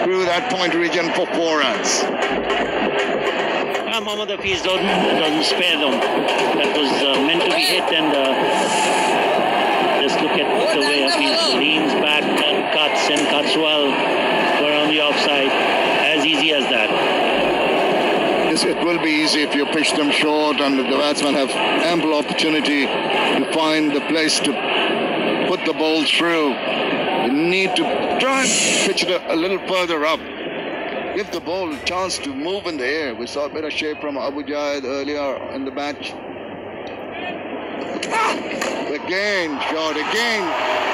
through that point region for 4 runs. Mohammad Hafiz doesn't spare them. That was meant to be hit, and just look at the way Hafiz leans back and cuts well. We're on the offside. As easy as that. Yes, it will be easy if you pitch them short and the batsmen have ample opportunity to find the place to put the ball through. You need to try and pitch it a little further up. Give the ball a chance to move in the air. We saw a bit of shape from Abu Jaid earlier in the match. Again, short, again.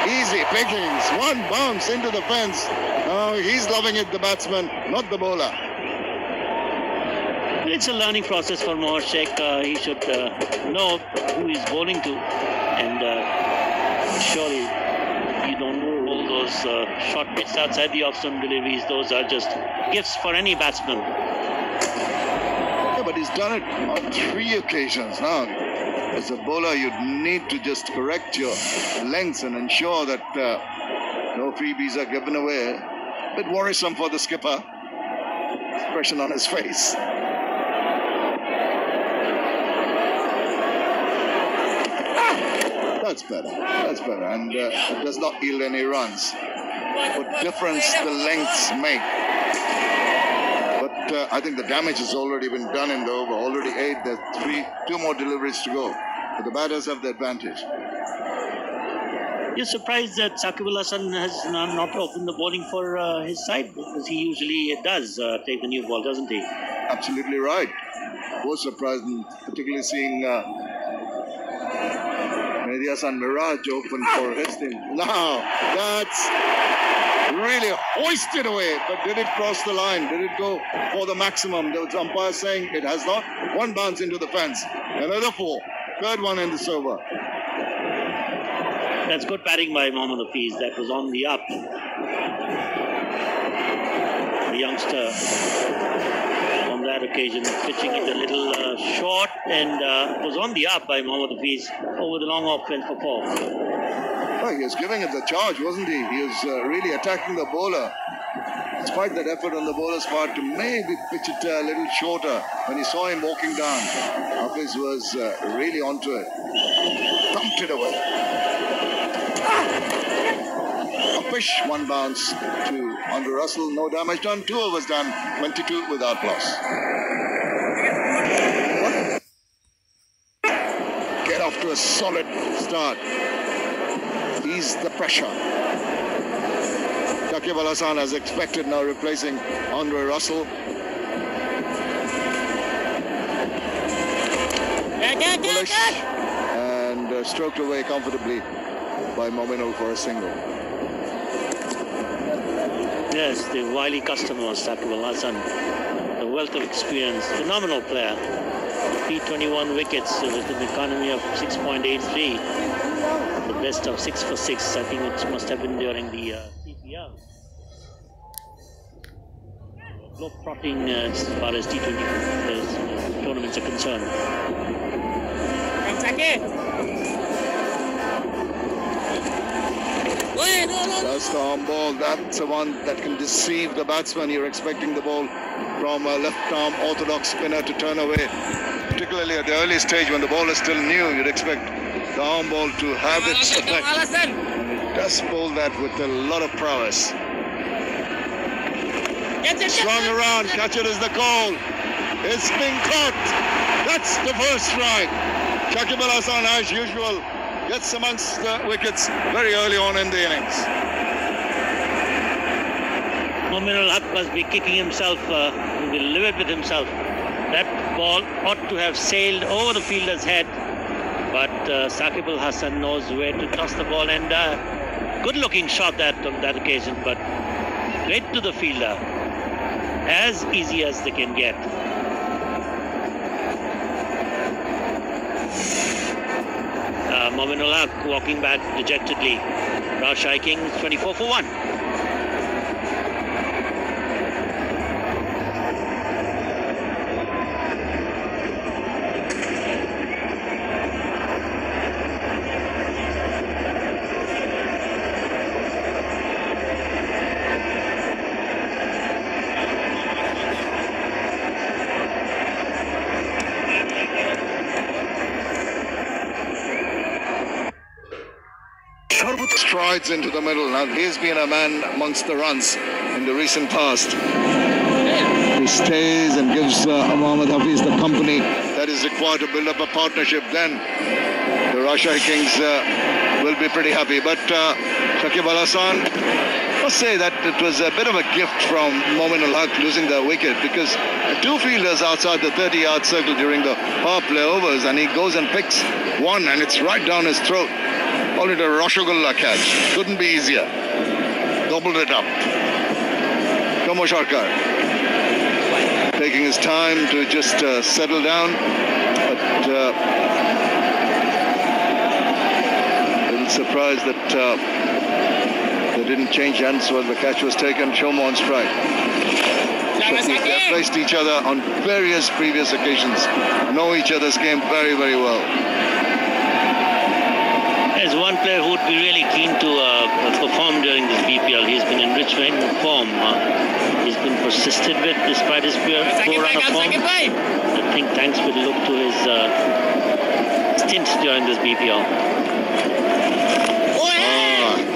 Easy pickings. One bounce into the fence. Oh, he's loving it, the batsman, not the bowler. It's a learning process for Mohammad Sheikh. He should know who he's bowling to. And surely you don't bowl those short pitches outside the off-stump deliveries. Those are just gifts for any batsman. Yeah, but he's done it on 3 occasions now. As a bowler, you need to just correct your lengths and ensure that no freebies are given away. A bit worrisome for the skipper. Expression on his face. That's better. That's better. And it does not yield any runs. What difference the lengths make. But I think the damage has already been done in the over. Already 8. There's 2 more deliveries to go. But the batters have the advantage. You're surprised that Saqib Al Hasan has not opened the bowling for his side, because he usually does take the new ball, doesn't he? Absolutely right. Was surprised, particularly seeing Mehdi Hasan Miraj open for his team. Now, that's really hoisted away, but did it cross the line? Did it go for the maximum? There was umpire saying it has not. 1 bounce into the fence. Another 4. 3rd one in this over. That's good batting by Mohammad Hafiz. That was on the up. The youngster on that occasion pitching it a little short, and was on the up by Mohammad Hafiz over the long off fence for 4. Well, he was giving it the charge, wasn't he? He was really attacking the bowler. Despite that effort on the bowler's part to maybe pitch it a little shorter, when he saw him walking down, Hafiz was really onto it. Thumped it away. A fish, 1 bounce to Andre Russell. No damage done. 2 overs done. 22 without loss. Get off to a solid start. Ease the pressure. Saqib Al Hasan, as expected, now replacing Andre Russell. Bullish and stroked away comfortably by Mominul for a single. Yes, the wily customer, Saqib Al Hasan, the wealth of experience, phenomenal player. P21 wickets with an economy of 6.83, the best of 6 for 6. I think it must have been during the CPL. Globe-trotting as far as T20 tournaments are concerned. That's the arm ball. That's the one that can deceive the batsman. You're expecting the ball from a left-arm orthodox spinner to turn away. Particularly at the early stage when the ball is still new, you'd expect the arm ball to have its effect. And it does bowl that with a lot of prowess. Swung around, catch it as the call. It's been caught. That's the first strike. Saqib Al Hasan, as usual, gets amongst the wickets very early on in the innings. Mominul Haq must be kicking himself, he will live it with himself. That ball ought to have sailed over the fielder's head, but Saqib Al Hasan knows where to toss the ball, and good looking shot on that occasion, but straight to the fielder, as easy as they can get. Mominul Haq walking back dejectedly. Rajshahi Kings 24 for 1. strides into the middle. Now he's been a man amongst the runs in the recent past. He stays and gives Mohammad Hafiz the company that is required to build up a partnership. Then the Rajshahi Kings will be pretty happy. But Shakib Al Hasan, I must say that it was a bit of a gift from Momin Ul Haq losing the wicket, because two fielders outside the 30-yard circle during the power play overs, and he goes and picks one, and it's right down his throat. Called it a Rashagulla catch. Couldn't be easier. Doubled it up. Shomo Sarkar taking his time to just settle down, but a little surprised that they didn't change hands when the catch was taken. Shomo on strike. They faced each other on various previous occasions, know each other's game very, very well. As one player who would be really keen to perform during this BPL, he's been in rich form. He's been persisted with despite his poor run of form. I think thanks will look to his stint during this BPL.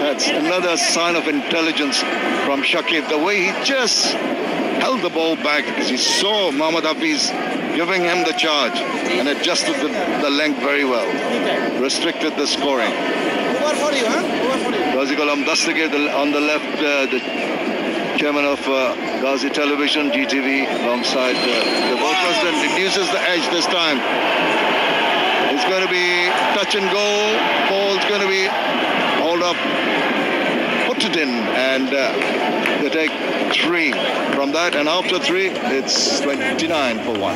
That's another sign of intelligence from Shakib. The way he just held the ball back because he saw Mohammad Hafiz giving him the charge and adjusted the length very well. Restricted the scoring. Ghazi Ghulam Dastagir on the left, the chairman of Ghazi Television, GTV, alongside the board president, reduces the edge this time. It's going to be touch and go. Ball's going to be hauled up, put it in, and they take 3 from that, and after 3 it's 29 for 1.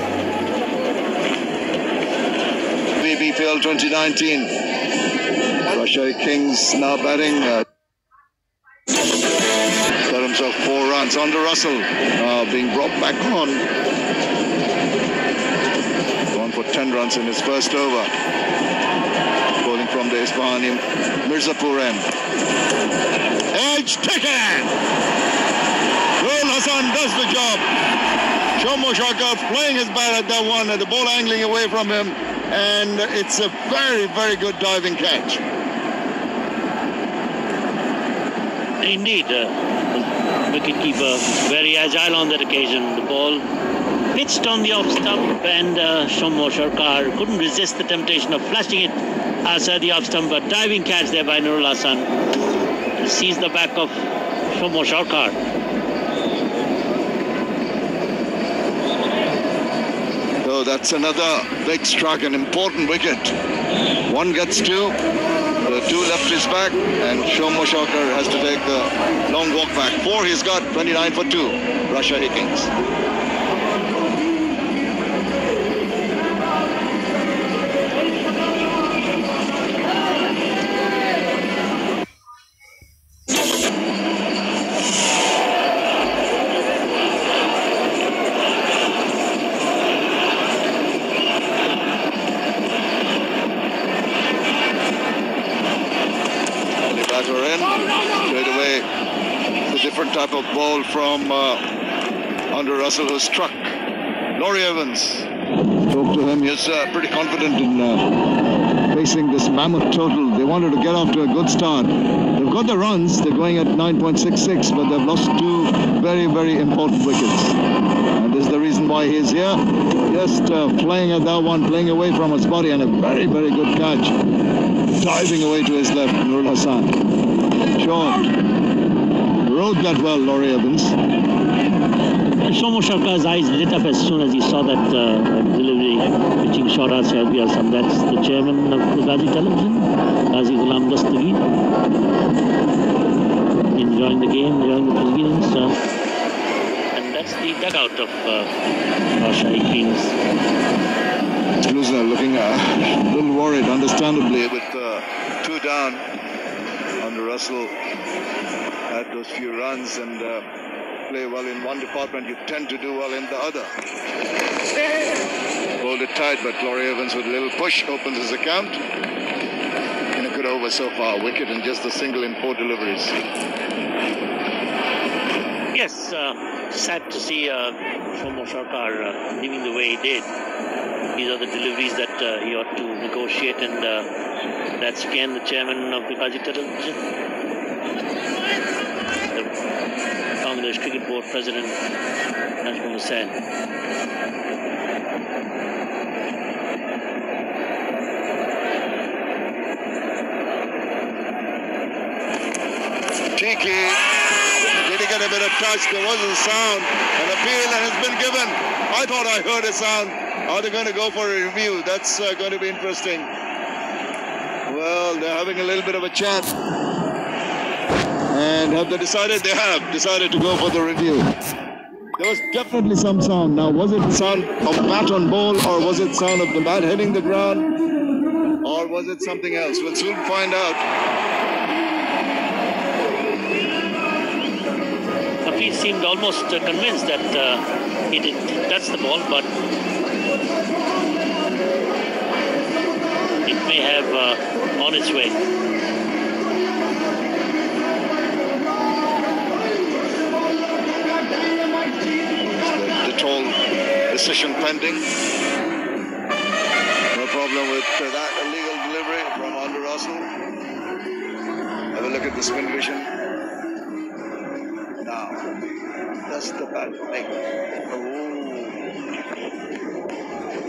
BPL 2019. Rajshahi Kings now batting. Got himself 4 runs. Under Russell being brought back on. Gone for 10 runs in his first over. Bowling from the Isfahani Mirzapur end. Edge taken! Noor Hassan does the job. Shomo Sarkar playing his bat at that one, the ball angling away from him, and it's a very, very good diving catch. Indeed, wicketkeeper very agile on that occasion. The ball pitched on the off stump, and Shomo Sarkar couldn't resist the temptation of flashing it outside the off stump. A diving catch there by Nurul Hassan. He sees the back of Shomo Sarkar. So that's another big strike, an important wicket. 1 gets 2, the 2 left his back, and Shomo Sarkar has to take the long walk back. 4 he's got, 29 for 2, Rajshahi Kings. Type of ball from Under Russell, who struck. Laurie Evans. Spoke to him. He's pretty confident in facing this mammoth total. They wanted to get off to a good start. They've got the runs. They're going at 9.66, but they've lost 2 very, very important wickets. And this is the reason why he's here. Just playing at that one, playing away from his body, and a very, very good catch. Diving away to his left, Nurul Hassan. Short. Rode that well, Laurie Evans. Shomo Sarkar's eyes lit up as soon as he saw that delivery, pitching shot outside the Assam. That's the chairman of the Ghazi Television, Ghazi Ghulam Dastagir. Enjoying the game, enjoying the proceedings. And that's the dugout of Rajshahi Kings. Luzner looking a little worried, understandably, with 2 down. Under Russell had those few runs, and play well in one department, you tend to do well in the other. Hold it tight, but Laurie Evans with a little push opens his account. And a good over so far, wicket and just a single in 4 deliveries. Yes, sad to see Shomo Sarkar leaving the way he did. These are the deliveries that he ought to negotiate, and that's again the chairman of the Ghazi Television. Cricket Board President Najmul Hussain. Cheeky. Did he get a bit of touch? There was a sound. An appeal and it's been given. I thought I heard a sound. Are they going to go for a review? That's going to be interesting. Well, they're having a little bit of a chat. And have they decided? They have decided to go for the review. There was definitely some sound. Now, was it the sound of bat on ball, or was it sound of the bat hitting the ground, or was it something else? We'll soon find out. He seemed almost convinced that he didn't touch the ball, but it may have on its way. The toll decision pending. No problem with that illegal delivery from Andrew Russell. Have a look at the spin vision. Now, that's the bat make. Oh,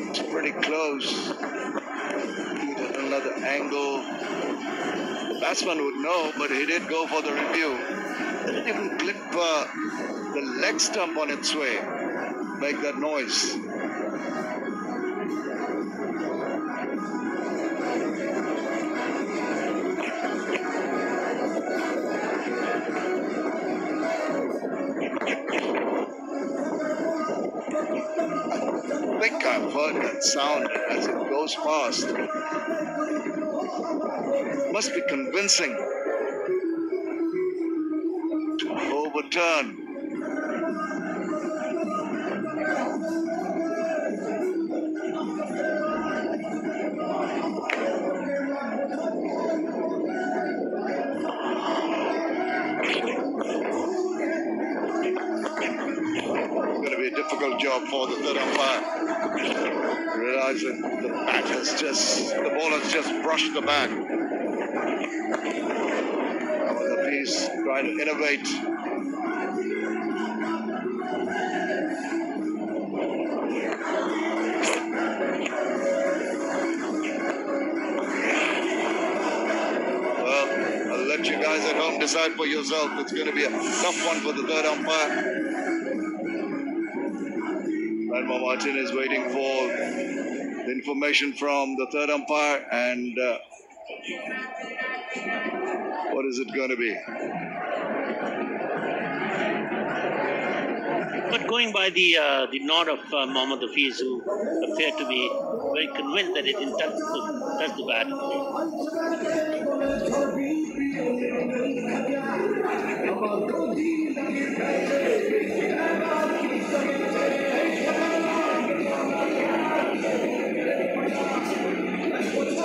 it's pretty close. At another angle. The batsman would know, but he did go for the review. They didn't even clip the leg stump on its way. Make that noise. I think I've heard that sound as it goes past. Must be convincing to overturn. Going to be a difficult job for the third umpire. Realize that the ball has just brushed the bat. The piece trying to innovate. Well, I'll let you guys at home decide for yourself. It's going to be a tough one for the third umpire. Ranma Martin is waiting for the information from the third umpire, and what is it going to be? But going by the nod of Mohammad Hafiz, who appeared to be very convinced that it didn't touch the bat.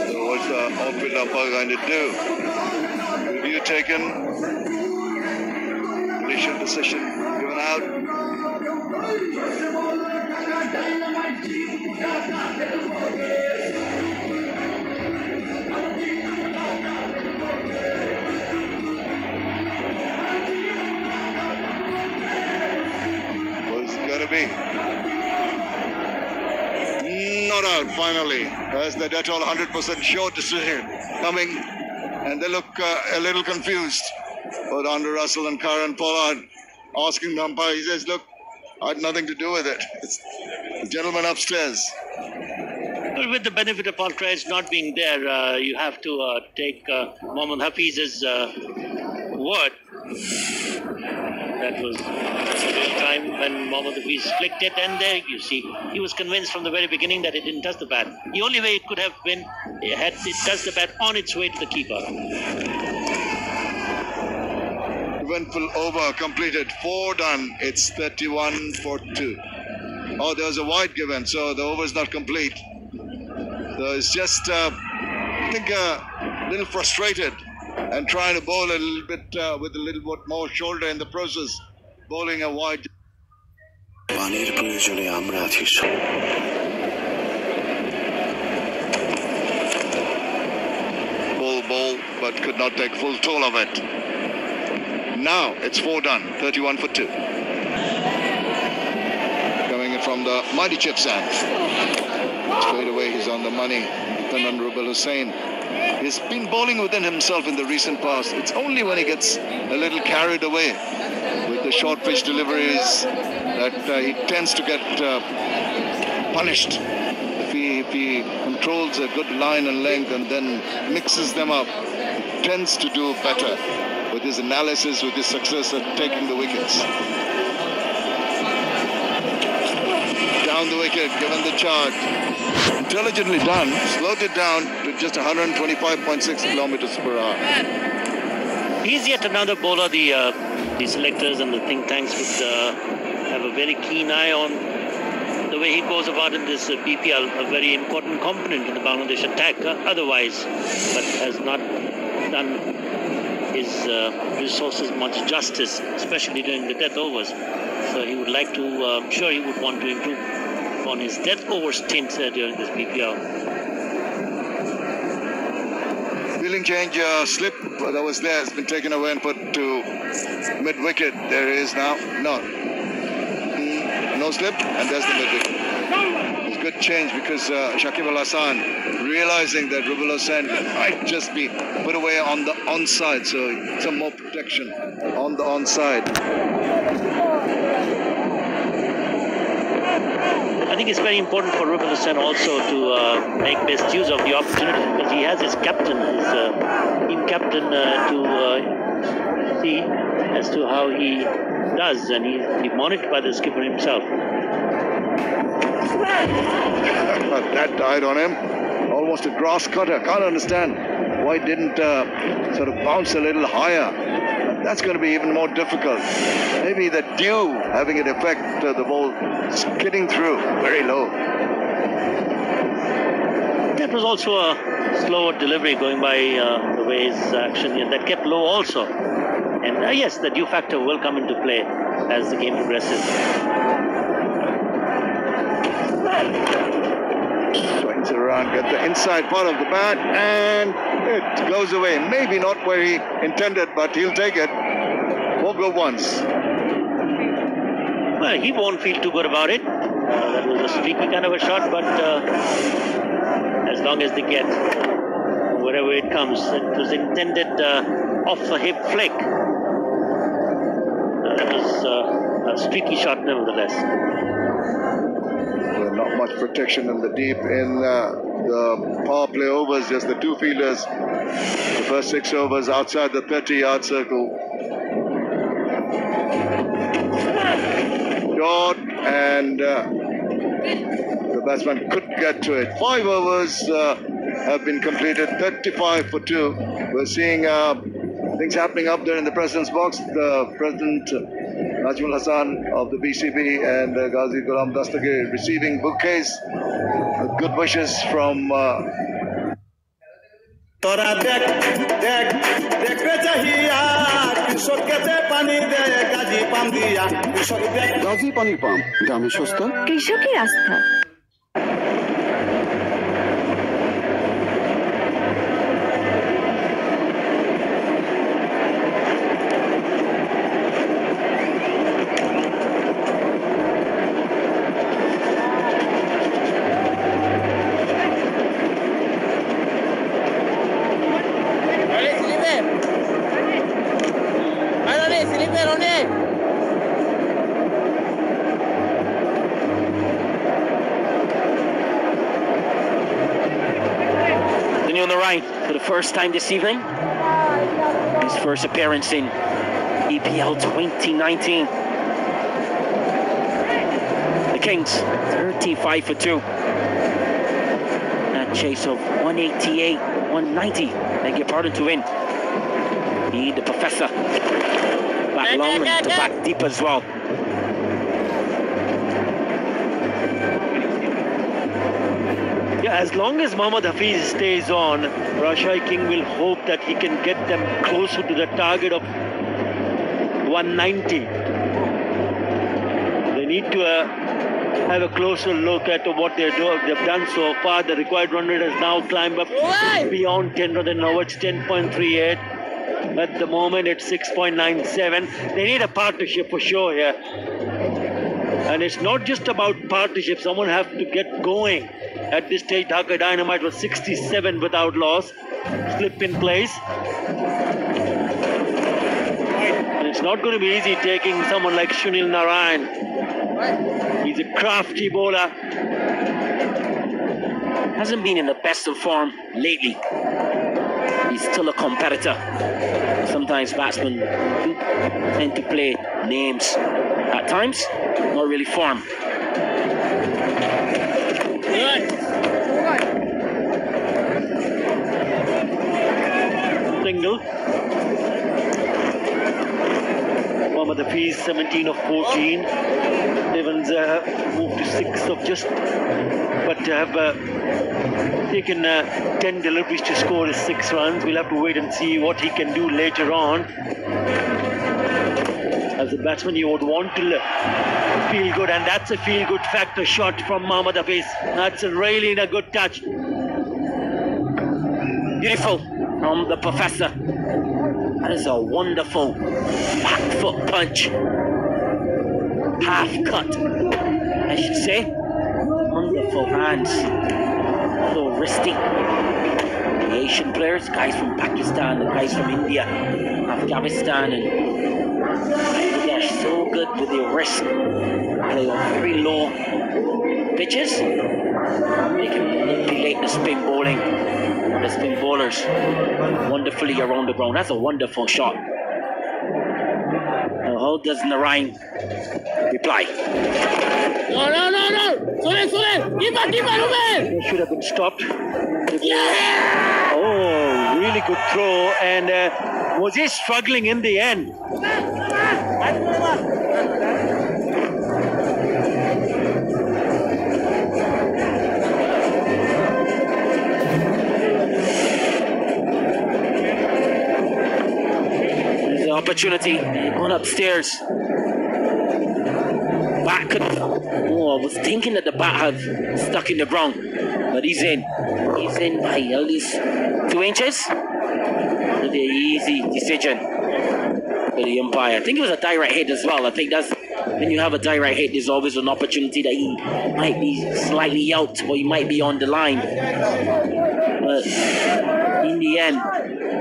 So what's the outfield umpire going to do? Review taken. Initial decision given out. What's it going to be? Not out finally. There's the Dettol 100% sure decision coming, and they look a little confused. But Andrew Russell and Karen Pollard asking the umpire, he says, look, I had nothing to do with it. It's the gentleman upstairs. Well, with the benefit of Altrez not being there, you have to take Mohammad Hafiz's word. That was the time when Mohammad Hafiz flicked it, and there you see, he was convinced from the very beginning that it didn't touch the bat. The only way it could have been had it touched the bat on its way to the keeper. Eventful over completed, 4 done. It's 31 for 2. Oh, there was a wide given, so the over is not complete. So it's just, I think, a little frustrated and trying to bowl a little bit with a little bit more shoulder in the process, bowling a wide. Ball, but could not take full toll of it. Now it's 4 done, 31 for 2. from the mighty chip sand. Straight away, he's on the money. Depend on Rubal Hussain. He's been bowling within himself in the recent past. It's only when he gets a little carried away with the short pitch deliveries that he tends to get punished. If he controls a good line and length and then mixes them up, he tends to do better with his analysis, with his success at taking the wickets. Down the wicket, given the charge. Intelligently done, slowed it down to just 125.6 kilometers per hour. He's yet another bowler the selectors and the think tanks would have a very keen eye on. The way he goes about in this BPL, a very important component in the Bangladesh attack otherwise, but has not done his resources much justice, especially during the death overs. So he would like to, I'm sure he would want to improve on his death over stint during this BPL. Fielding change slip that was there has been taken away and put to mid-wicket. There is now. No slip, and there's the mid-wicket. It's good change because Shakib Al Hasan realizing that Rubal Hussain might just be put away on the onside, so some more protection on the onside. I think it's very important for Rubal Hussain also to make best use of the opportunity because he has his captain, his team captain to see as to how he does, and he's monitored by the skipper himself. That died on him. Almost a grass cutter. Can't understand why it didn't sort of bounce a little higher. That's going to be even more difficult. Maybe the dew having an effect, the ball skidding through very low. That was also a slower delivery going by the way his action that kept low also. And yes, the dew factor will come into play as the game progresses. Swings around, get the inside part of the bat, and it goes away. Maybe not where he intended, but he'll take it. 4 good ones. Well, he won't feel too good about it. That was a streaky kind of a shot, but as long as they get wherever it comes, it was intended off the hip flick. That was a streaky shot nevertheless. Well, not much protection in the deep in the power play overs, just the two fielders. The first 6 overs outside the 30-yard circle. Short, and the batsman couldn't get to it. 5 overs have been completed, 35 for 2. We're seeing things happening up there in the president's box. The president, Najmul Hasan of the BCB, and Ghazi Ghulam Dastagir receiving bouquets with good wishes from Gazi পানির pump, গ্রামে সস্তা, কৃষকের আস্থা। On the right for the first time this evening. His first appearance in EPL 2019. The Kings 35 for 2. That chase of 188, 190. Beg your pardon to win. He, the professor, back long and to back deep as well. Yeah, as long as Mohammad Hafiz stays on, Rajshahi King will hope that he can get them closer to the target of 190. They need to have a closer look at what they've done so far. The required run rate has now climbed up beyond 10 rather than now it's 10.38. At the moment it's 6.97. They need a partnership for sure here. And it's not just about partnership. Someone has to get going. At this stage, Dhaka Dynamite was 67 without loss. Slip in place. And it's not going to be easy taking someone like Sunil Narayan. He's a crafty bowler. Hasn't been in the best of form lately. He's still a competitor. Sometimes batsmen tend to play names at times, not really form. Single. Mohammad Hafiz 17 of 14. Evans moved to 6 of just, but have taken 10 deliveries to score his 6 runs. We'll have to wait and see what he can do later on. As a batsman, you would want to feel good, and that's a feel-good factor shot from Mohammad Hafiz. That's really a good touch. Beautiful from the professor. That is a wonderful back foot punch. Half cut, I should say. Wonderful hands. So wristy. The Asian players, guys from Pakistan, the guys from India, Afghanistan, and they're so good with their wrist. Play on very low pitches. They can manipulate the spin bowling, the spin bowlers wonderfully around the ground. That's a wonderful shot. Now, how does Narayan reply? No! Sule! Keep on, It should have been stopped. Yeah! Oh, really good throw. And was he struggling in the end? There's an opportunity. Going upstairs. Bat could. Oh, I was thinking that the bat had stuck in the ground, but he's in. He's in by at least 2 inches. So the easy decision for the umpire. I think it was a direct hit as well. I think that's when you have a direct hit, there's always an opportunity that he might be slightly out or he might be on the line. But in the end,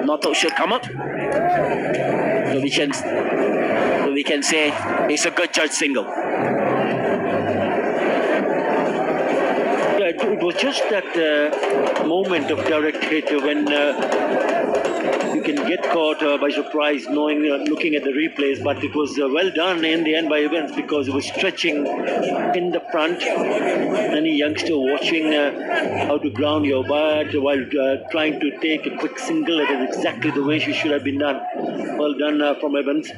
not out should come up. So we can say it's a good judge single. It was just that moment of direct hit when you can get caught by surprise knowing, looking at the replays, but it was well done in the end by Evans because it was stretching in the front. Any youngster watching how to ground your bat while trying to take a quick single, it is exactly the way she should have been done. Well done from Evans.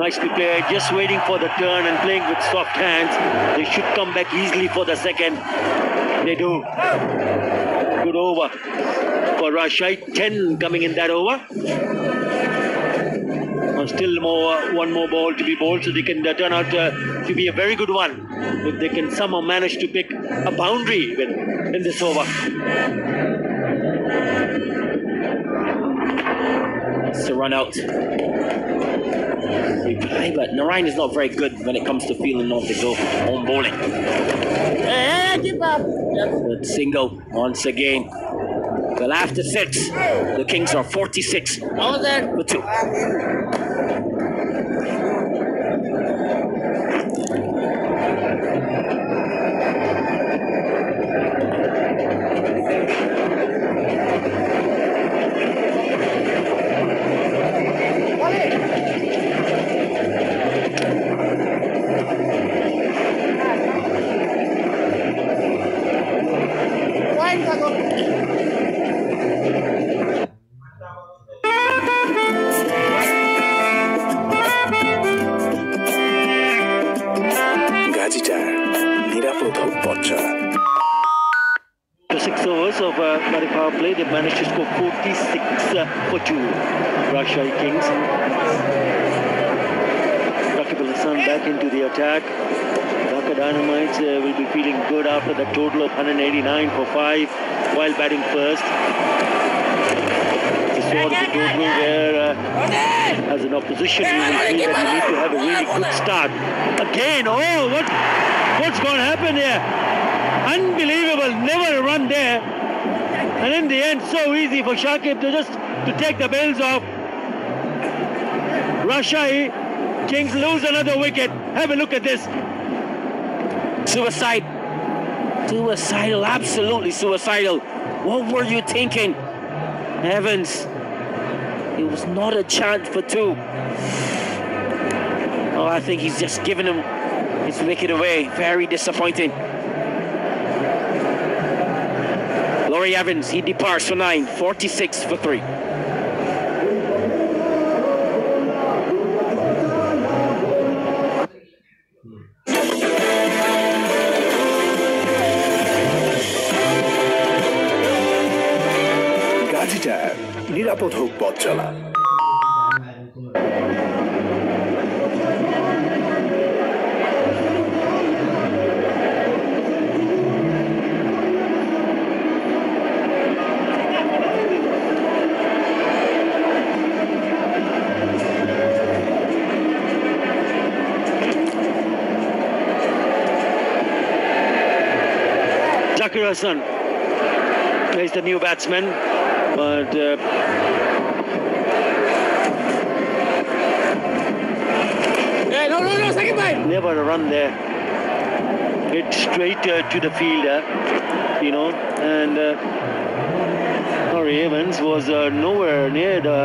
Nicely played, just waiting for the turn and playing with soft hands. They should come back easily for the second. They do. Good over for Rajshahi. 10 coming in that over. Still one more ball to be bowled, so they can turn out to be a very good one if they can somehow manage to pick a boundary even in this over. It's to run out. But Narayan is not very good when it comes to feeling off the go on bowling. Hey, keep up! Good single once again. Well, after 6, the Kings are 46 How was that? for 2. They managed to score 46 for 2. Rajshahi Kings. Rakib Al Hassan back into the attack. Dhaka Dynamites will be feeling good after the total of 189 for 5 while batting first. It's sort of a total where as an opposition you will feel that you need to have a really good start. Again, what's going to happen here? Unbelievable, never a run there. And in the end, so easy for Shakib to take the bails off. Rajshahi, Kings lose another wicket. Have a look at this. Suicide. Suicidal, absolutely suicidal. What were you thinking? Heavens. It was not a chance for 2. Oh, I think he's just giving him his wicket away. Very disappointing. Laurie Evans, he departs for 9, 46 for 3. নিরাপদ হোক পথ চলা। Zakir Hassan is the new batsman, but never a run there. Hit straight to the fielder, and Laurie Evans was nowhere near the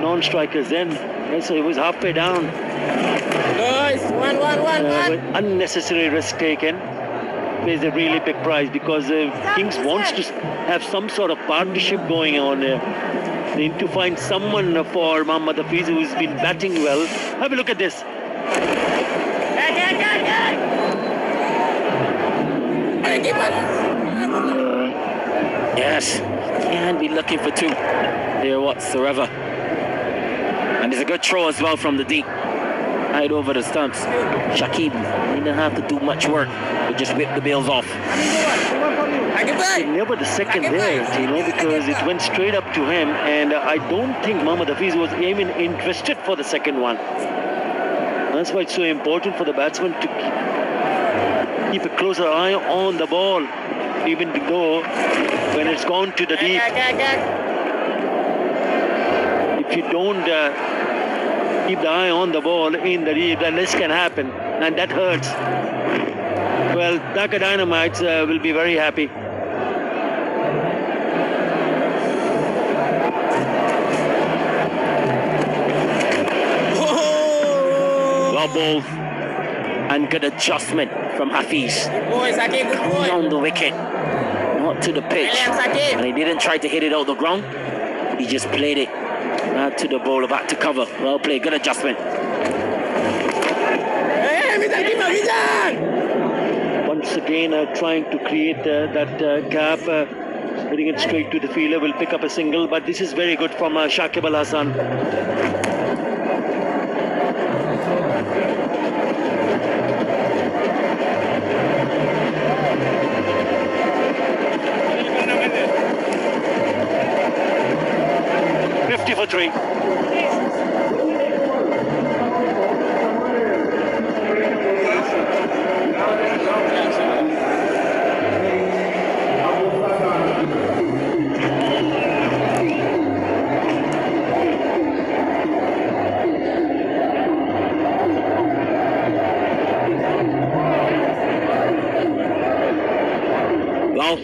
non-strikers then, so he was halfway down. Nice, one. Unnecessary risk taken. Pays a really big price because Kings wants to have some sort of partnership going on there. They need to find someone for Mohammad Hafiz who's been batting well. Have a look at this. Yes, can't be looking for 2 there whatsoever. And it's a good throw as well from the deep. Right over the stumps. Shakib didn't have to do much work, but just whip the bails off. Never the second there, because it went straight up to him, and I don't think Mohammad Hafiz was even interested for the second one. That's why it's so important for the batsman to keep a closer eye on the ball, even to go when it's gone to the deep. If you don't keep the eye on the ball in the deep, then this can happen, and that hurts. Well, Dhaka Dynamites will be very happy. Well ball and good adjustment from Hafiz. On the wicket, not to the pitch. And he didn't try to hit it out the ground. He just played it to the bowler, back to cover. Well played, good adjustment. Once again, trying to create that gap, hitting it straight to the fielder will pick up a single, but this is very good from Shakib Al Hasan. For 3. Well,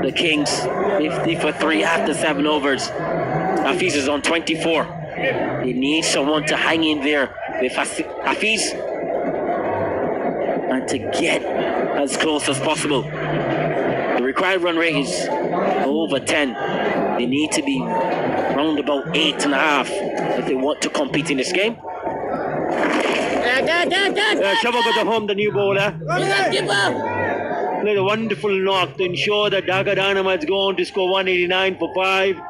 the Kings 50 for 3 after 7 overs. Hafiz is on 24. They need someone to hang in there with Hafiz and to get as close as possible. The required run rate is over 10. They need to be round about 8.5 if they want to compete in this game. Shava got home, the new bowler. Played a wonderful knock to ensure that Dhaka Dynamites go on to score 189 for 5.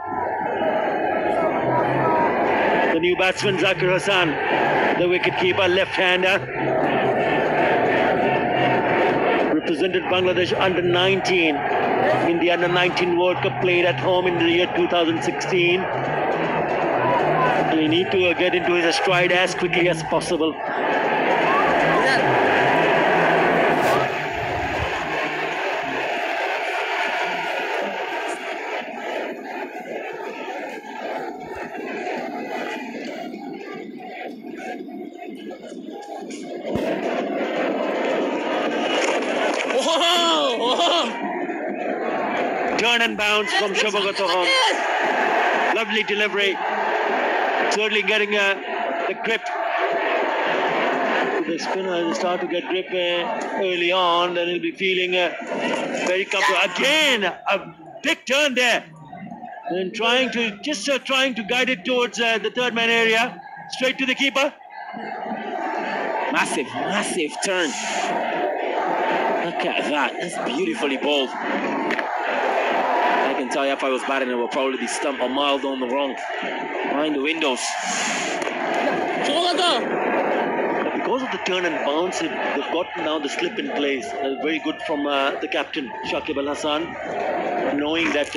The new batsman Zakir Hassan, the wicket-keeper, left-hander. represented Bangladesh under 19 in the under 19 World Cup played at home in the year 2016. We need to get into his stride as quickly as possible. Turn and bounce from Shobhagato home. Lovely delivery. Certainly getting the grip. The spinner will start to get grip early on, then he'll be feeling very comfortable. Again, a big turn there. And trying to guide it towards the third man area. Straight to the keeper. Massive turn. Look at that. That's beautifully bowled. I can tell you if I was batting, it would probably be stumped a mile down the wrong. Behind the windows. Because of the turn and bounce, they've got now the slip in place. Very good from the captain, Shakib Al Hassan, knowing that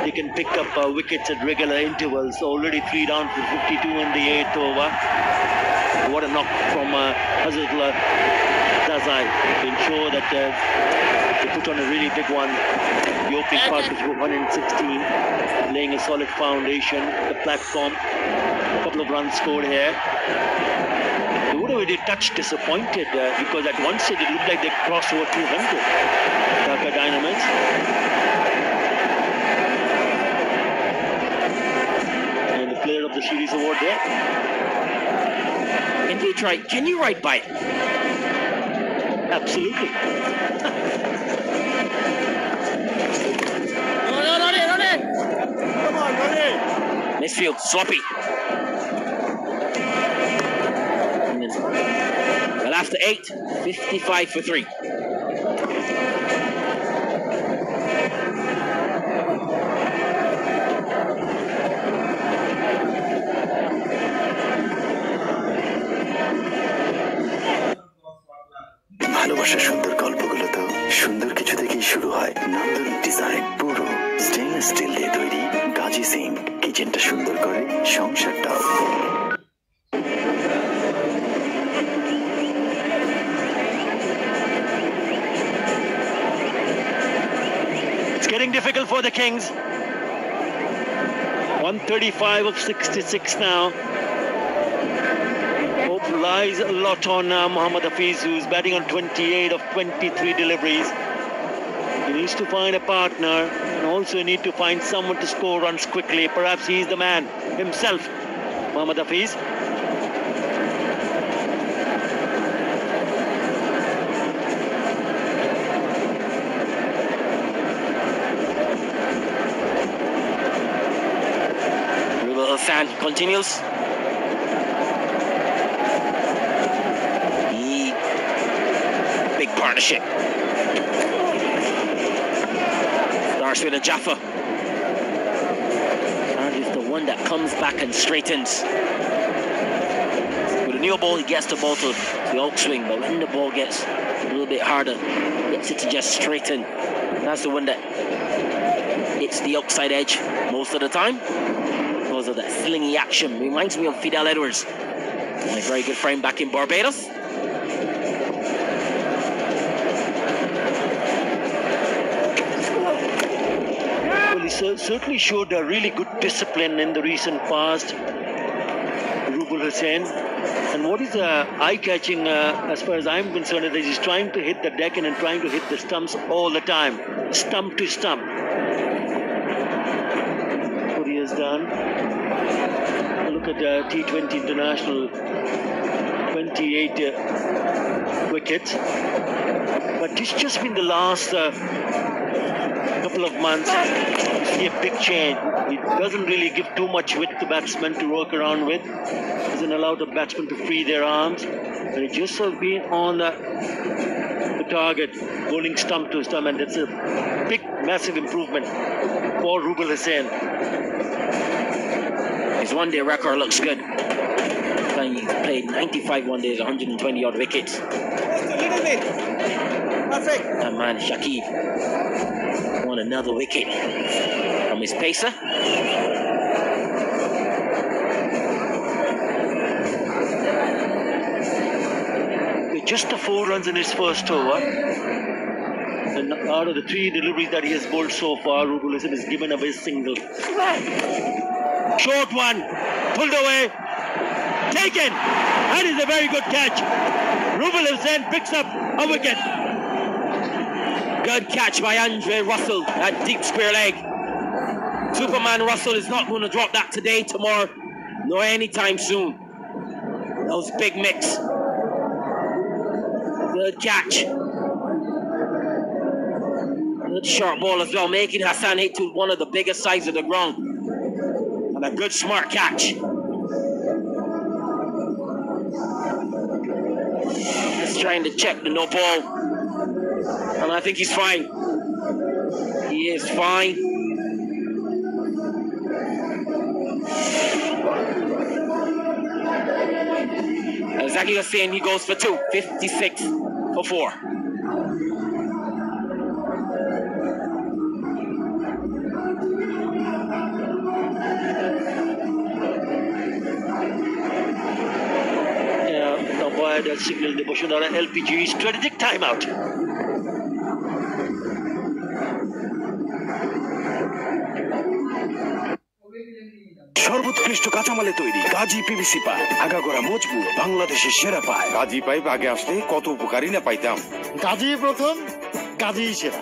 they can pick up wickets at regular intervals. Already 3 down for 52 in the 8th over. What a knock from Hazratullah Zazai to ensure that they put on a really big one. The opening part was 116, laying a solid foundation, the platform. A couple of runs scored here. They would have been a touch disappointed because at one stage it looked like they'd crossed over 200. Dhaka Dynamites. And the player of the series award there. Can you ride bike? Absolutely. Misfield, sloppy. Well, after 8, 55 for 3. ভালোবাসার সুন্দর গল্পগুলো তো সুন্দর কিছু থেকেই শুরু হয়। নান্দনিক ডিজাইন, পুরো স্টেনলেস স্টিল দিয়ে তৈরি। গাজি সিঙ্ক কিচেনটা সুন্দর করে, সংসারটাও। It's getting difficult for the Kings. 135 of 66 now. Hope lies a lot on Mohammad Hafiz, who's batting on 28 of 23 deliveries. He needs to find a partner and also need to find someone to score runs quickly. Perhaps he's the man himself, Mohammad Hafiz. Hassan continues. Big partnership. Starts with a Jaffa. And is the one that comes back and straightens. With a new ball, he gets the ball to the out swing, but when the ball gets a little bit harder, gets it to just straighten. That's the one that hits the outside edge most of the time. Because of that slingy action. Reminds me of Fidel Edwards, my very good friend back in Barbados. Well, he certainly showed a really good discipline in the recent past, Rubul Hussain. And what is eye-catching as far as I'm concerned is that he's trying to hit the deck and trying to hit the stumps all the time, stump to stump. What he has done. Look at T20 International, 28 wickets. But it's just been the last couple of months, you see a big change. He doesn't really give too much width to batsmen to work around with. Doesn't allow the batsmen to free their arms. And it just has been on the target, bowling stump to stump. And that's a big, massive improvement for Rubul Hussain. His one-day record looks good. He played 95 one days, 120 odd wickets. That man Shakib won another wicket from his pacer. With just the 4 runs in his first over, and out of the 3 deliveries that he has bowled so far, Rubul Hussain has given away a single. Short one, pulled away, taken. That is a very good catch. Rubul Hussain picks up a wicket. Good catch by Andre Russell at deep square leg. Superman Russell is not going to drop that today, tomorrow, nor anytime soon. That was big mix. Good catch. Good short ball as well, making Hassan hit to one of the biggest sides of the ground. And a good smart catch. Just trying to check the no ball. And I think he's fine. He is fine. Zaki was saying he goes for 2, 56 for 4. That signaled the Bashundara LPG strategic timeout. সর্বোৎকৃষ্ট কাঁচামালে তৈরি Gazi PVC pipe, আগাগোড়া মজবুত, বাংলাদেশের সেরা pipe. Gazi pipe আগে আসলে কত উপকারী না পাইতাম। গাজী প্রথম, গাজী সেরা।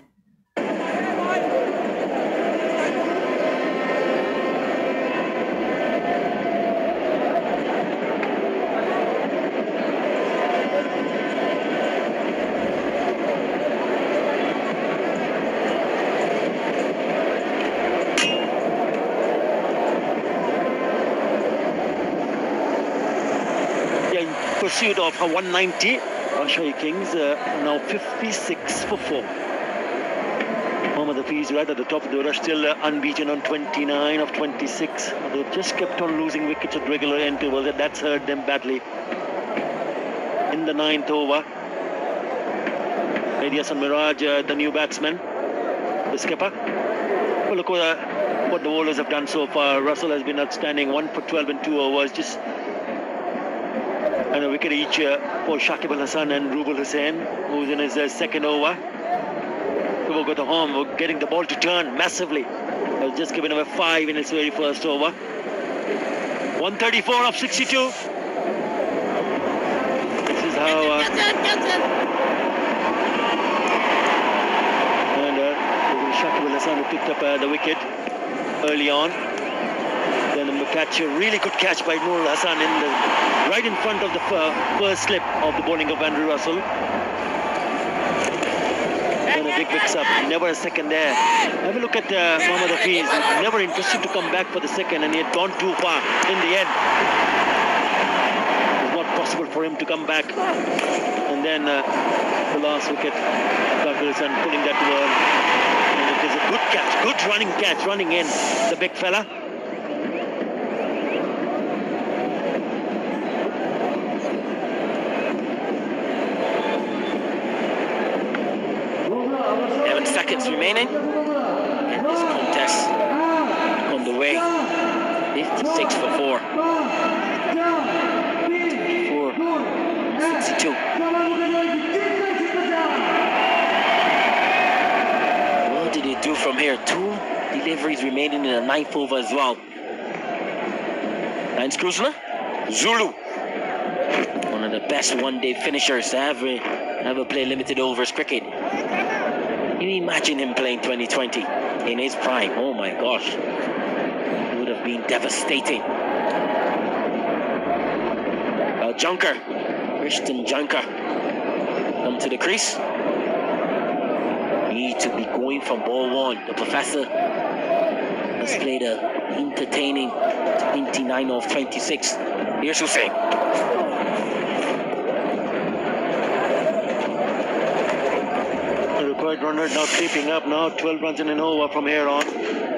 Pursuit of 190. Rajshahi Kings now 56 for 4. Mohammad Hafiz right at the top of the order, still unbeaten on 29 of 26. They've just kept on losing wickets at regular intervals, and that's hurt them badly. In the 9th over, Elias and Miraj, the new batsman, the skipper. Well, look what the bowlers have done so far. Russell has been outstanding, 1 for 12 in 2 overs, just and a wicket each for Shakib Al Hasan and Rubul Hussain, who's in his second over. We will go to home, we're getting the ball to turn massively. Has just given away 5 in his very first over. 134 of 62. This is how and Shakib Al Hasan who picked up the wicket early on. Then a catch, a really good catch by Noor Hassan right in front of the first slip of the bowling of Andrew Russell. And a big mix up, never a second there. Have a look at Mohammad Hafiz, never interested to come back for the second, and he had gone too far in the end. It was not possible for him to come back. And then the last wicket, Shakib Hassan pulling that to earn. And it is a good catch, good running catch, running in, the big fella. Seconds remaining in this contest on the way. 56 for 4. 62. What did he do from here? 2 deliveries remaining in the 9th over as well. 9th cruiser, Zulu. One of the best one-day finishers to ever play limited overs cricket. Can you imagine him playing 2020 in his prime? Oh my gosh. It would have been devastating. Junker. Christian Junker. Come to the crease. Need to be going from ball 1. The professor has played a entertaining 29 of 26. Here's Hussain. Runner now creeping up now, 12 runs in an over from here on.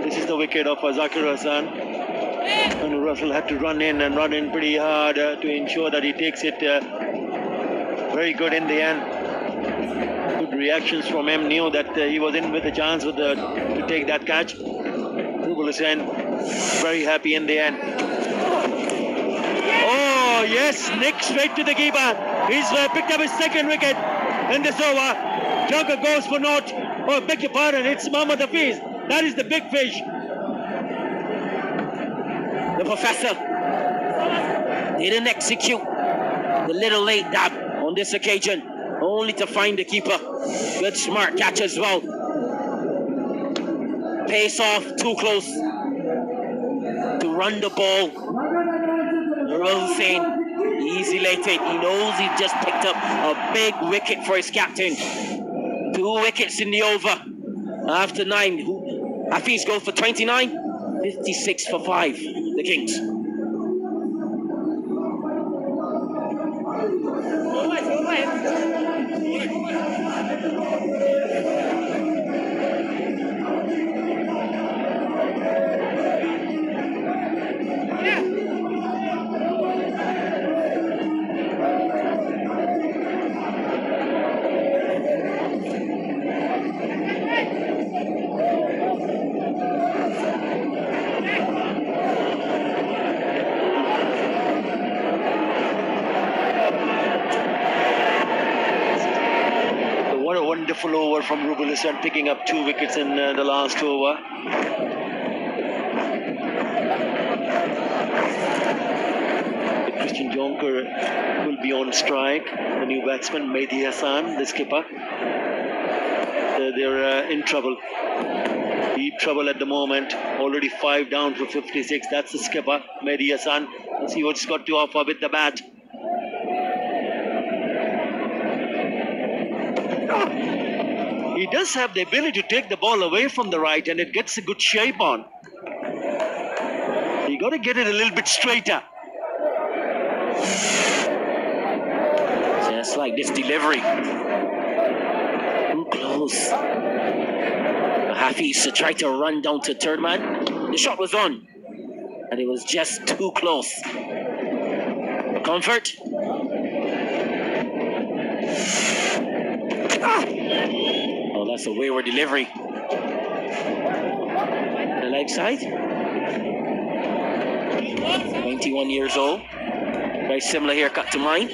This is the wicket of Zakir Hassan. And Russell had to run in pretty hard to ensure that he takes it very good in the end. Good reactions from him, knew that he was in with a chance to take that catch. Rubul Hussain very happy in the end. Oh yes, Nick straight to the keeper. He's picked up his second wicket in this over. Dhaka goes for naught. Oh, beg your pardon, it's Mohammad Hafiz. That is the big fish. The Professor didn't execute the little late dab on this occasion, only to find the keeper. Good smart catch as well. Pace off, too close to run the ball. Nurul Hussain, easy late take. He knows he just picked up a big wicket for his captain. 2 wickets in the over. After 9, Hafiz goes for 29, 56 for 5, the Kings. Wonderful over from Rubul Hussain, picking up 2 wickets in the last over. Christian Jonker will be on strike. The new batsman, Mehdi Hassan, the skipper. They're in trouble. Deep trouble at the moment. Already 5 down for 56. That's the skipper, Mehdi Hassan. Let's see what's got to offer with the bat. He does have the ability to take the ball away from the right, and it gets a good shape on. You got to get it a little bit straighter. Just like this delivery. Too close. Hafiz tried to run down to third man. The shot was on, and it was just too close. Comfort. Oh, that's a wayward delivery. The leg side. 21 years old. Very similar haircut to mine.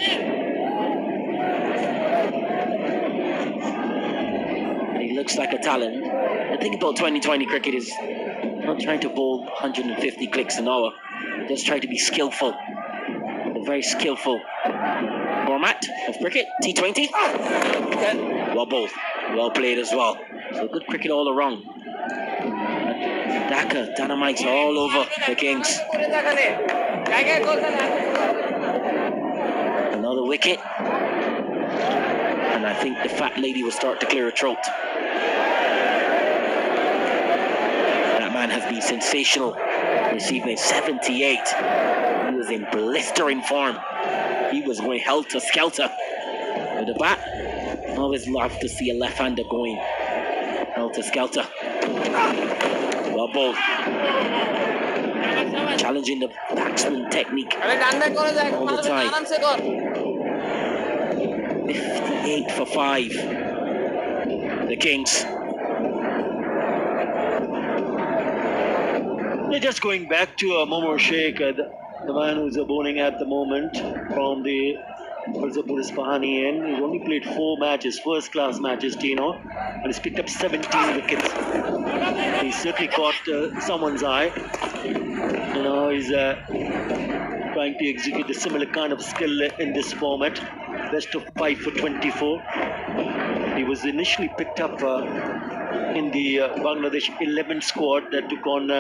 And he looks like a talent. The thing about 2020 cricket is not trying to bowl 150 clicks an hour. Just try to be skillful. A very skillful format of cricket. T20. Well bowled. Well played as well. So good cricket all around. Dhaka, Dynamites are all over the Kings. Another wicket. And I think the fat lady will start to clear her throat. That man has been sensational this evening. 78. He was in blistering form. He was going helter-skelter with the bat. Always love to see a left-hander going helter-skelter. Well bowled. Challenging the batsman technique all the time. 58 for 5. The Kings. They're just going back to Momo Sheikh, the man who's bowling at the moment from the Mirzapur Isfahani end. He's only played 4 matches, first-class matches, Tino, and he's picked up 17 wickets. He's certainly caught someone's eye. You know, he's trying to execute a similar kind of skill in this format. Best of 5 for 24. He was initially picked up in the Bangladesh 11 squad that took on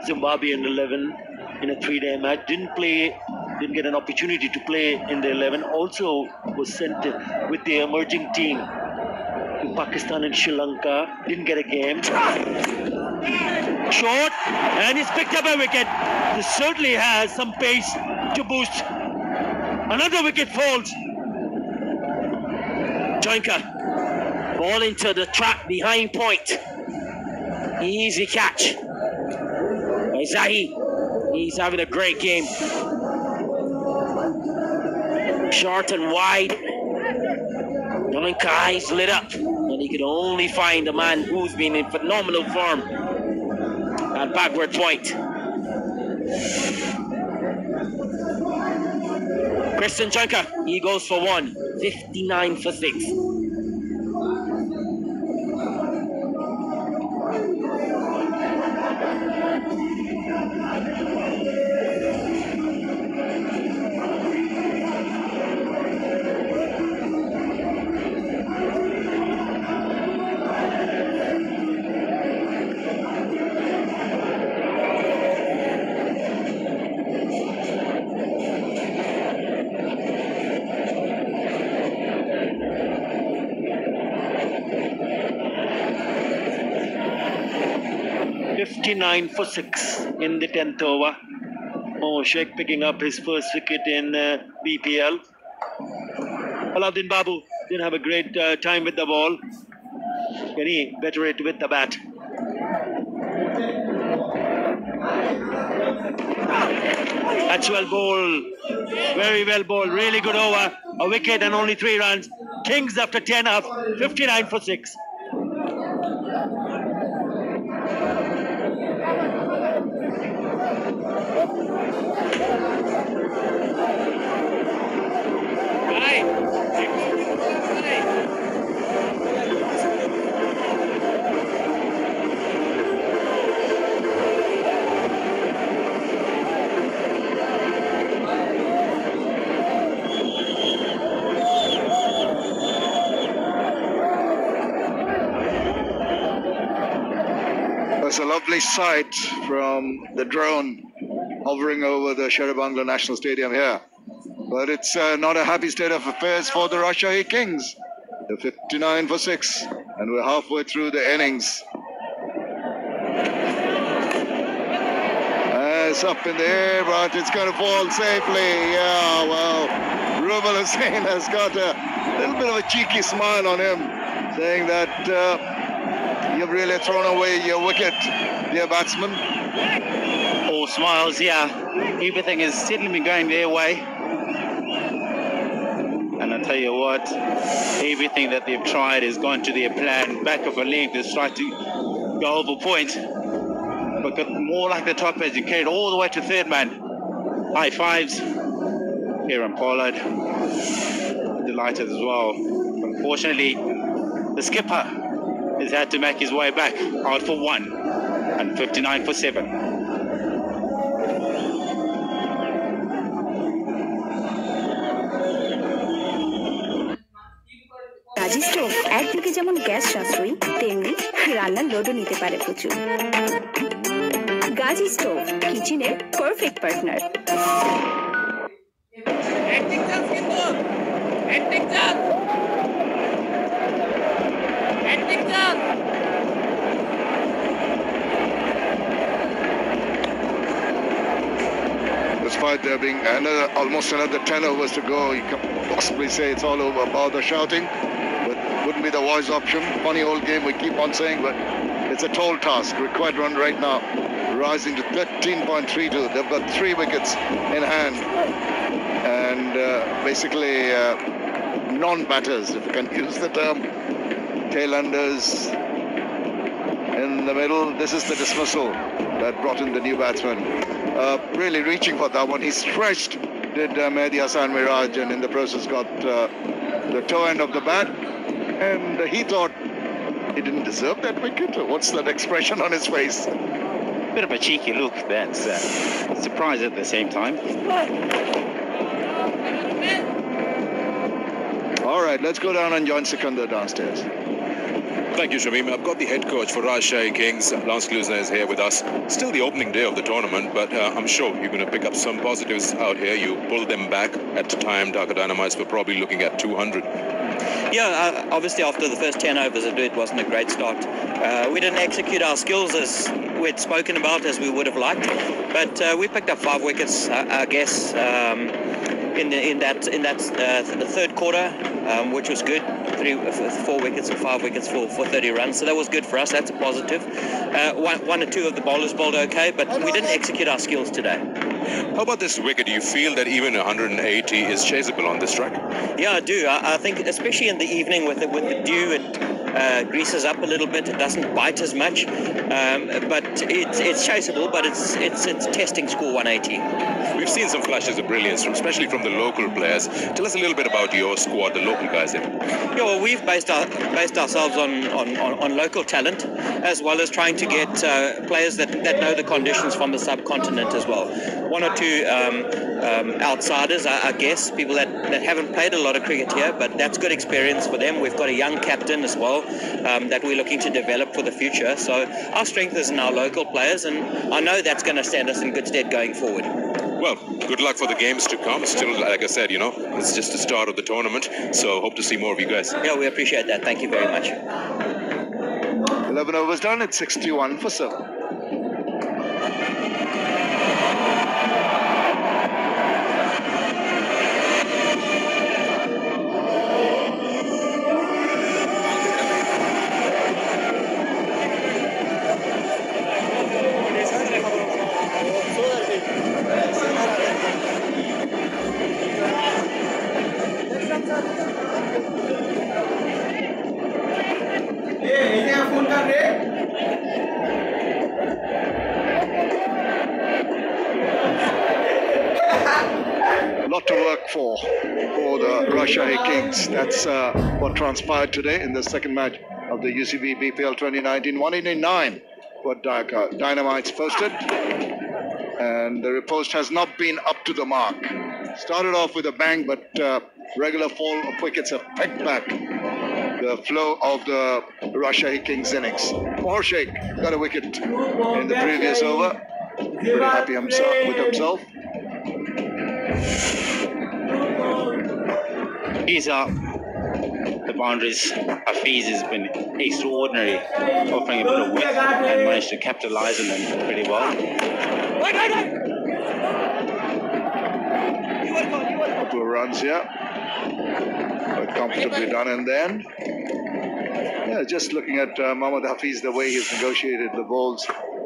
Zimbabwe in 11 in a 3-day match. Didn't get an opportunity to play in the 11. Also was sent with the emerging team to Pakistan and Sri Lanka. Didn't get a game. Short, and he's picked up a wicket. This certainly has some pace to boost. Another wicket falls. Joinka, ball into the trap behind point. Easy catch. Zahi, he's having a great game. Short and wide. Joinka eyes lit up. And he could only find a man who's been in phenomenal form at backward point. Christian Junker, he goes for 1, 59 for 6. 59 for 6 in the 10th over. Oh, Sheikh picking up his first wicket in BPL. Alauddin Babu didn't have a great time with the ball. Can he better it with the bat? That's well bowled. Very well bowled. Really good over. A wicket and only 3 runs. Kings after 10 up. 59 for 6. It's a lovely sight from the drone hovering over the Sher-e-Bangla National Stadium here. But it's not a happy state of affairs for the Rajshahi Kings. They're 59 for 6, and we're halfway through the innings. It's up in the air, but it's going to fall safely. Yeah, well, Rubal Hussain has got a little bit of a cheeky smile on him, saying that you've really thrown away your wicket, dear batsman. All smiles, yeah. Everything has certainly been going their way. And I tell you what, everything that they've tried has gone to their plan. Back of a leg, they've tried to go over point. But got more like the top edge and carried all the way to third man. High fives. Kieran Pollard delighted as well. Unfortunately, the skipper has had to make his way back, out for 1 and 59 for 7. Gaji stove একদিকে যেমন gas সাশ্রয়ী তেমনি রান্নার লোডও নিতে পারে প্রচুর। Gaji stove কিচেনের perfect partner. Despite there being almost another 10 overs to go, you can possibly say it's all over. Bother shouting, but wouldn't be the wise option. Funny old game we keep on saying, but it's a tall task. Required run right now, rising to 13.32. They've got 3 wickets in hand, and basically non-batters, if you can use the term. Tail-unders in the middle. This is the dismissal that brought in the new batsman. Really reaching for that one. He stretched, did Mehdi Hassan Miraj, and in the process got the toe end of the bat. And he thought he didn't deserve that wicket. What's that expression on his face? Bit of a cheeky look. That's surprise at the same time. All right, let's go down and join Sikandar downstairs. Thank you, Shamim. I've got the head coach for Rajshahi Kings, Lance Klusner, is here with us. Still the opening day of the tournament, but I'm sure you're going to pick up some positives out here. You pulled them back at the time. Dhaka Dynamites were probably looking at 200. Yeah, obviously after the first 10 overs, it wasn't a great start. We didn't execute our skills as we'd spoken about, as we would have liked, but we picked up 5 wickets, I guess, in that third quarter, which was good. 4 wickets or 5 wickets for 30 runs, so that was good for us. That's a positive. 1 or 2 of the bowlers bowled okay, but we didn't execute our skills today. How about this wicket? Do you feel that even 180 is chaseable on this track? Yeah, I do. I think especially in the evening with the dew, greases up a little bit. It doesn't bite as much, but it's chaseable. But it's testing score 180. We've seen some flashes of brilliance, especially from the local players. Tell us a little bit about your squad, the local guys there. Yeah, well, we've based ourselves on local talent, as well as trying to get players that know the conditions from the subcontinent as well. One or two outsiders, I guess, people that haven't played a lot of cricket here, but that's good experience for them. We've got a young captain as well that we're looking to develop for the future. So our strength is in our local players, and I know that's going to stand us in good stead going forward. Well, good luck for the games to come. Still, like I said, it's just the start of the tournament, so hope to see more of you guys. Yeah, we appreciate that. Thank you very much. 11 overs done, it's 61 for 7. Lot to work for the Rajshahi Kings. That's what transpired today in the second match of the UCB BPL 2019. 189 for Dhaka. Dynamites posted, and the riposte has not been up to the mark. Started off with a bang, but regular fall of wickets have pegged back the flow of the Rajshahi Kings innings. Mohar Sheikh got a wicket in the previous over. Pretty happy with himself. These are the boundaries. Hafiz has been extraordinary, offering a bit of width and managed to capitalize on them pretty well. Couple of runs here, quite comfortably done, and then just looking at Mohammad Hafiz, the way he's negotiated the balls,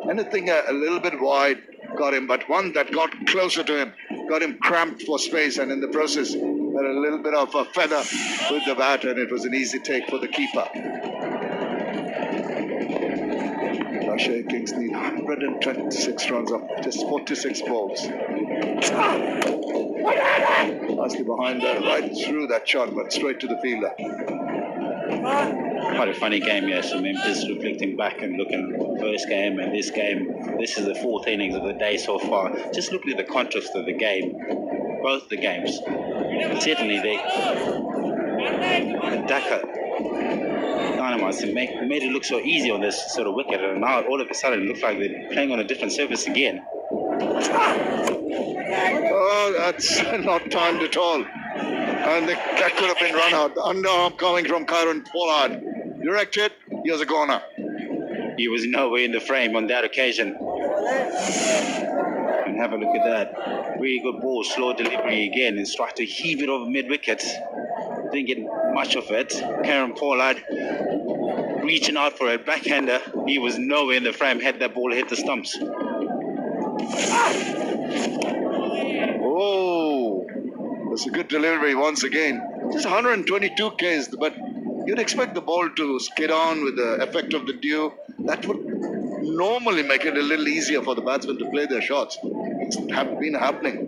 anything a little bit wide got him, but one that got closer to him got him cramped for space, and in the process had a little bit of a feather with the bat, and it was an easy take for the keeper. Rajshahi Kings need 126 runs off just 46 balls. Nicely behind that, right through that shot, but straight to the fielder. Quite a funny game, yes. I mean, just reflecting back and looking at the first game and this game. This is the fourth innings of the day so far. Just looking at the contrast of the game, both the games. Certainly, the Dhaka Dynamites made it look so easy on this sort of wicket, and now all of a sudden it looks like they're playing on a different surface again. Oh, that's not timed at all. And that could have been run out. The underarm coming from Kyron Pollard. Direct hit, he was a goner. He was nowhere in the frame on that occasion. And have a look at that. Really good ball, slow delivery again, and tried to heave it over mid-wicket. Didn't get much of it. Kyron Pollard reaching out for a backhander. He was nowhere in the frame, had that ball hit the stumps. Oh, that's a good delivery once again. Just 122 Ks, but you'd expect the ball to skid on with the effect of the dew. That would normally make it a little easier for the batsmen to play their shots. It's been happening.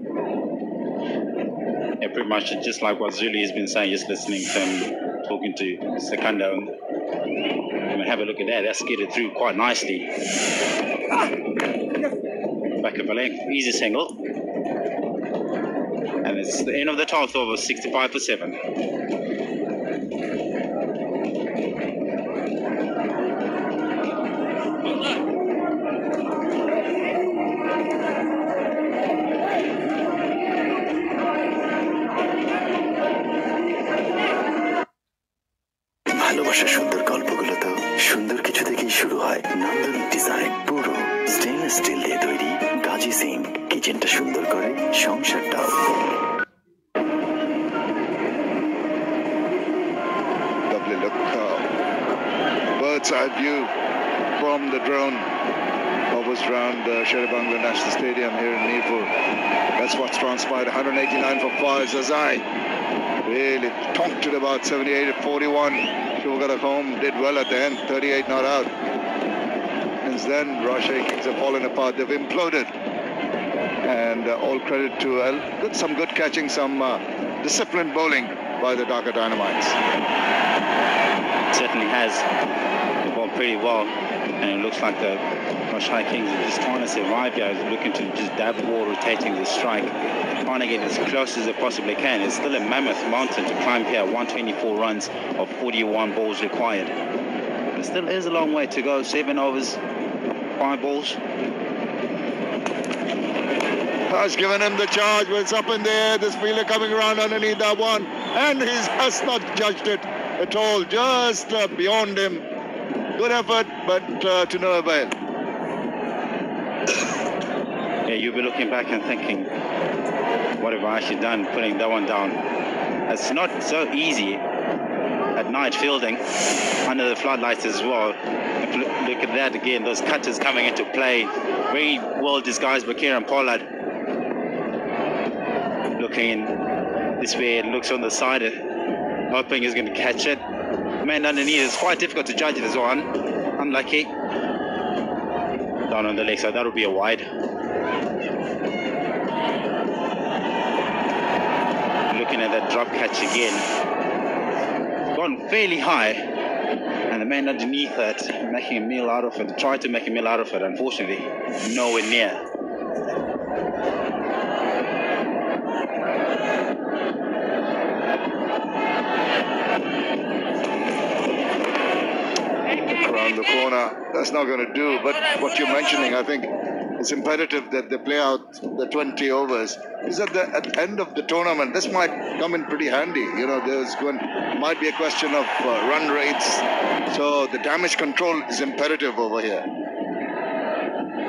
Yeah, pretty much just like what Zuli has been saying, just listening to him talking to Sekunda. And have a look at that. That skidded through quite nicely. Back of a length, easy single. And it's the end of the 12th over, 65 for 7. ভালোবাসার সুন্দর গল্পগুলো তো সুন্দর কিছু থেকেই শুরু হয়। নান্দনিক ডিজাইন, পুরো স্টেইনলেস স্টিল দিয়ে তৈরি। গাজি সিং কিচেনটা সুন্দর করে সংসারটাও। Lovely look, bird's eye view from the drone hovers around Sheribangla National Stadium here in Nipur. That's what's transpired. 189 for 5. Zazai really tonked it about 78 at 41. Home did well at the end, 38 not out. Since then, Rajshahi Kings have fallen apart. They've imploded. And all credit to some good catching, some disciplined bowling by the Dhaka Dynamites. Certainly has. They bowled pretty well. And it looks like the Rajshahi Kings are just trying to survive here, looking to just dab the ball, rotating the strike, trying to get as close as they possibly can. It's still a mammoth mountain to climb here, 124 runs of 41 balls required. But it still is a long way to go, 7 overs, 5 balls. Has given him the charge, but it's up in the air. This fielder coming around underneath that one, and he has not judged it at all, just beyond him. Good effort, but to no avail. Yeah, you'll be looking back and thinking, what have I actually done putting that one down? It's not so easy at night fielding under the floodlights as well. Look at that again, those cutters coming into play. Very well disguised by Kieran Pollard. Looking in this way, it looks on the side, hoping he's going to catch it. Man underneath, it's quite difficult to judge it as well. Unlucky. Down on the leg side, that would be a wide. Looking at that drop catch again. Gone fairly high. And the man underneath it, making a meal out of it, tried to make a meal out of it, unfortunately. Nowhere near. Around the corner, that's not going to do. But what you're mentioning, I think it's imperative that they play out the 20 overs. Because at the end of the tournament, this might come in pretty handy. You know, might be a question of run rates. So the damage control is imperative over here.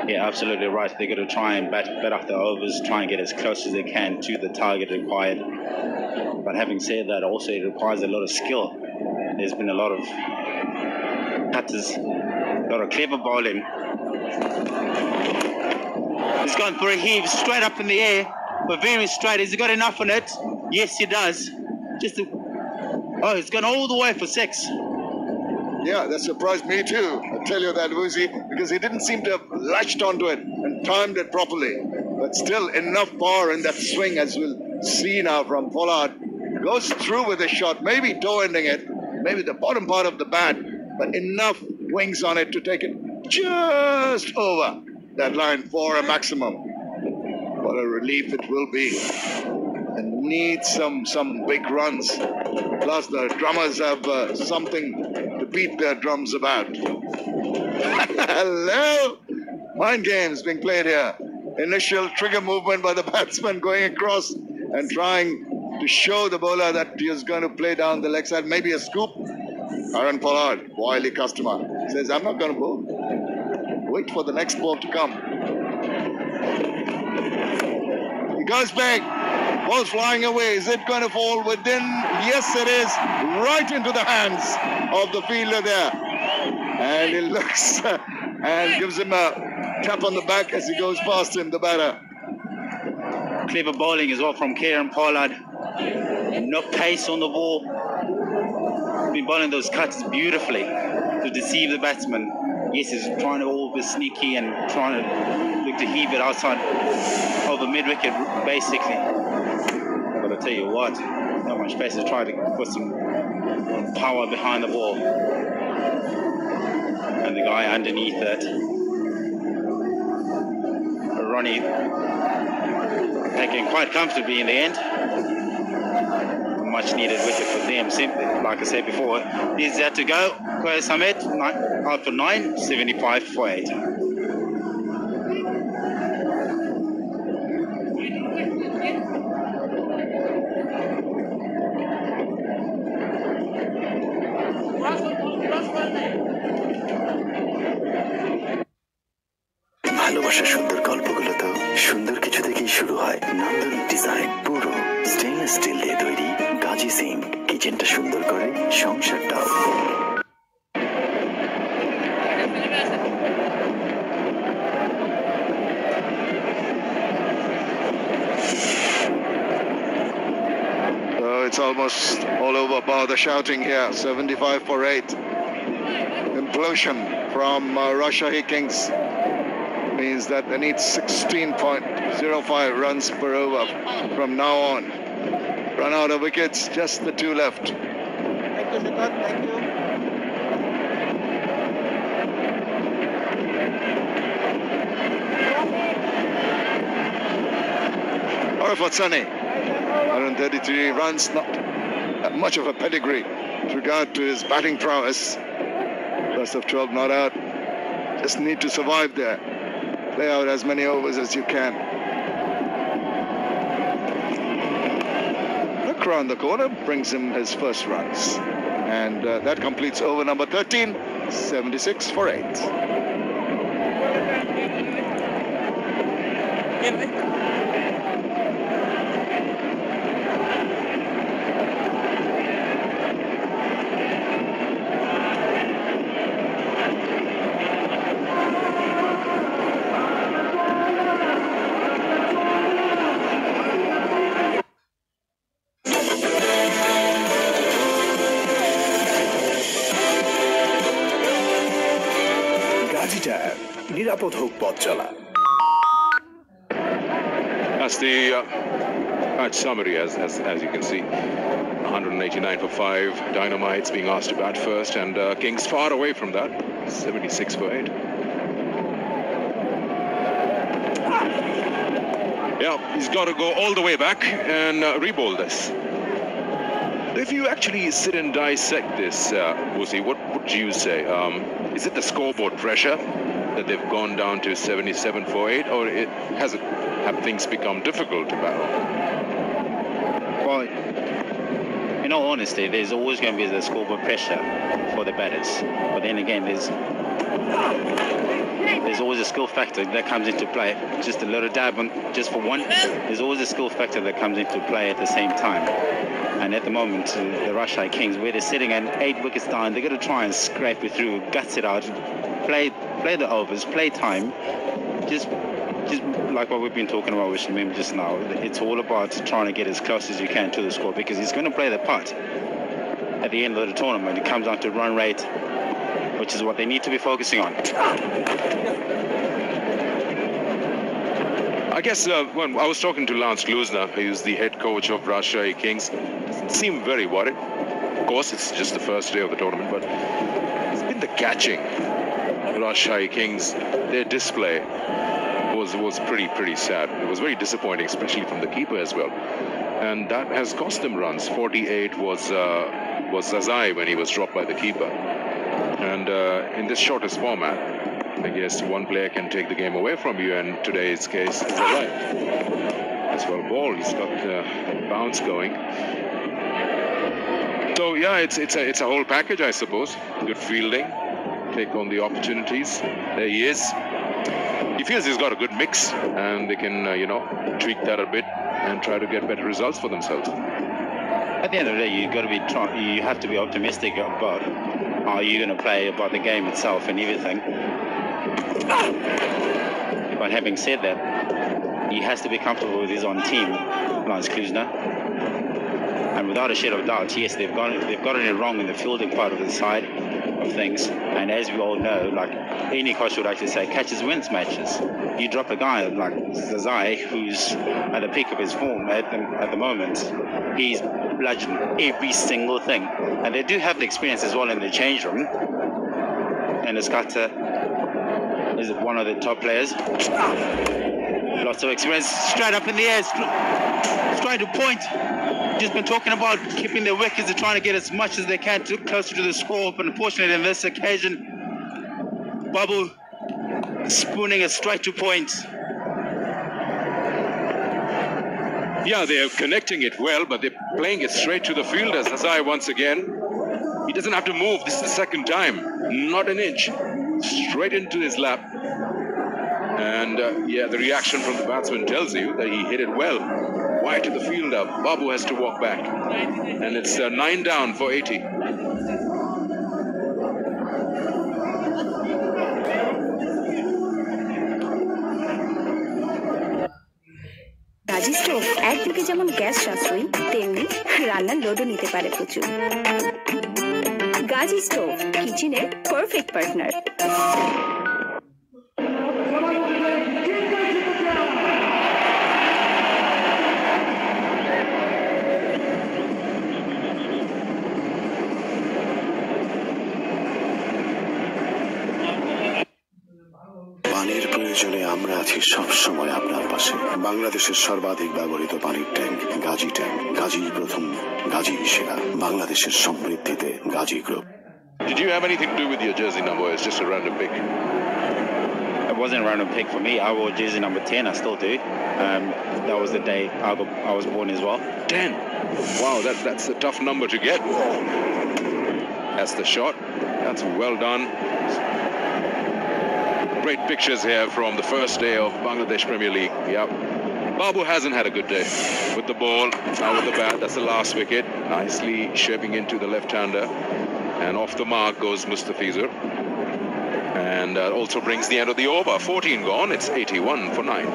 Yeah, absolutely right. They're going to try and bat off the overs, try and get as close as they can to the target required. But having said that, also it requires a lot of skill. There's been a lot of cutters, a lot of clever bowling. He's gone for a heave straight up in the air, but very straight. Has he got enough on it? Yes, he does. It's gone all the way for 6. Yeah, that surprised me too. I tell you that, Woozy, because he didn't seem to have latched onto it and timed it properly. But still enough power in that swing, as we'll see now from Pollard. Goes through with a shot, maybe toe-ending it, maybe the bottom part of the bat, but enough wings on it to take it just over that line for a maximum. What a relief it will be. And needs some big runs. Plus the drummers have something to beat their drums about. Hello! Mind games being played here. Initial trigger movement by the batsman going across and trying to show the bowler that he is going to play down the leg side. Maybe a scoop. Aaron Pollard, wily customer, says, I'm not going to bowl. Wait for the next ball to come. He goes back. Ball's flying away. Is it going to fall within? Yes, it is. Right into the hands of the fielder there. And he looks and gives him a tap on the back as he goes past him, the batter. Clever bowling as well from Kieran Pollard. No pace on the ball. Been bowling those cuts beautifully to deceive the batsman. Yes, he's trying to all be sneaky and trying to look to heave it outside over mid-wicket, basically. But I'll tell you what, not much pace to try to put some power behind the ball. And the guy underneath it, Ronnie, taking quite comfortably in the end. Much needed wicket for them, simply, like I said before. He's there to go. Quail Summit, out for 9, 75 for 8. ভালোবাসার সুন্দর গল্পগুলো তো সুন্দর কিছু থেকেই শুরু হয়। নান্দনিক ডিজাইন, পুরো স্টেইনলেস স্টিল দিয়ে তৈরি। গাজি সিং কিচেনটা সুন্দর করে সংসারটাও। It's almost all over bar the shouting here. 75 for 8. Implosion from Rajshahi Kings means that they need 16.05 runs per over from now on. Run out of wickets, just the 2 left. Thank you, Siddharth. Thank you. Arafat Sani, 133 runs, not much of a pedigree with regard to his batting prowess. First of 12 not out. Just need to survive there. Play out as many overs as you can. Look around the corner brings him his first runs. And that completes over number 13, 76 for 8. That's the match summary, as you can see. 189 for 5. Dynamites being asked to bat first, and Kings far away from that. 76 for 8. Yeah, he's got to go all the way back and re-bowl this. If you actually sit and dissect this, Wusi, what would you say? Is it the scoreboard pressure that they've gone down to 77 for 8, or have things become difficult to battle? Well, in all honesty, there's always going to be the scoreboard pressure for the batters. But then again, there's always a skill factor that comes into play. Just a little dab on, just for one, there's always a skill factor that comes into play at the same time. And at the moment, the Rajshahi Kings, where they're sitting at 8 wickets down, they're going to try and scrape it through, guts it out, play the overs, play time. Just like what we've been talking about with Shamim just now, it's all about trying to get as close as you can to the score, because he's going to play the putt at the end of the tournament. It comes down to run rate, which is what they need to be focusing on. I guess when I was talking to Lance Klusner, who's the head coach of Rajshahi Kings, seemed very worried. Of course, it's just the first day of the tournament, but it's been the catching. Rajshahi Kings, their display was pretty sad. It was very disappointing, especially from the keeper as well, and that has cost them runs. 48 was Zazai when he was dropped by the keeper, and in this shortest format, I guess one player can take the game away from you, and today's case is Zazai. As well ball, he's got the bounce going. So yeah, it's a whole package, I suppose. Good fielding, take on the opportunities. There he is. He feels he's got a good mix, and they can, tweak that a bit and try to get better results for themselves. At the end of the day, you have to be optimistic about how you're going to play, about the game itself and everything. But having said that, he has to be comfortable with his own team, Lance Klusner. And without a shadow of doubt, yes, they've gotten it wrong in the fielding part of the side of things. And as we all know, like any coach would actually say, catches wins matches. You drop a guy like Zazai, who's at the peak of his form at the moment, he's bludgeoned every single thing. And they do have the experience as well in the change room. And Escata is one of the top players. Lots of experience, straight up in the air, trying to point. Just been talking about keeping their wickets. They're trying to get as much as they can closer to the score, but unfortunately in this occasion, Babu spooning it straight to point. Yeah, they're connecting it well, but they're playing it straight to the fielder. Zazai once again. He doesn't have to move. This is the second time. Not an inch. Straight into his lap. And the reaction from the batsman tells you that he hit it well. Wide to the fielder. Babu has to walk back. And it's 9 down for 80. Gazi stove একদিকে যেমন gas সাশ্রয়ী, তেমনি রান্নার লোডও নিতে পারে প্রচুর। Gazi stove কিচেনের perfect partner. পানির প্রয়োজনে আমরা আছি সবসময় আপনার পাশে। বাংলাদেশের সর্বাধিক ব্যবহৃত পানির ট্যাঙ্ক গাজী ট্যাঙ্ক। গাজী প্রথম, গাজী সেরা। বাংলাদেশের সমৃদ্ধিতে Gazi group. Did you have anything to do with your jersey number? It's just a random pick. It wasn't a random pick for me. I wore jersey number 10. I still do. That was the day I was born as well. 10. Wow, that's a tough number to get. That's the shot. That's well done. Great pictures here from the first day of Bangladesh Premier League. Yep. Babu hasn't had a good day with the ball, now with the bat. That's the last wicket. Nicely shaping into the left-hander. And off the mark goes Mustafizur. And also brings the end of the over. 14 gone. It's 81 for 9.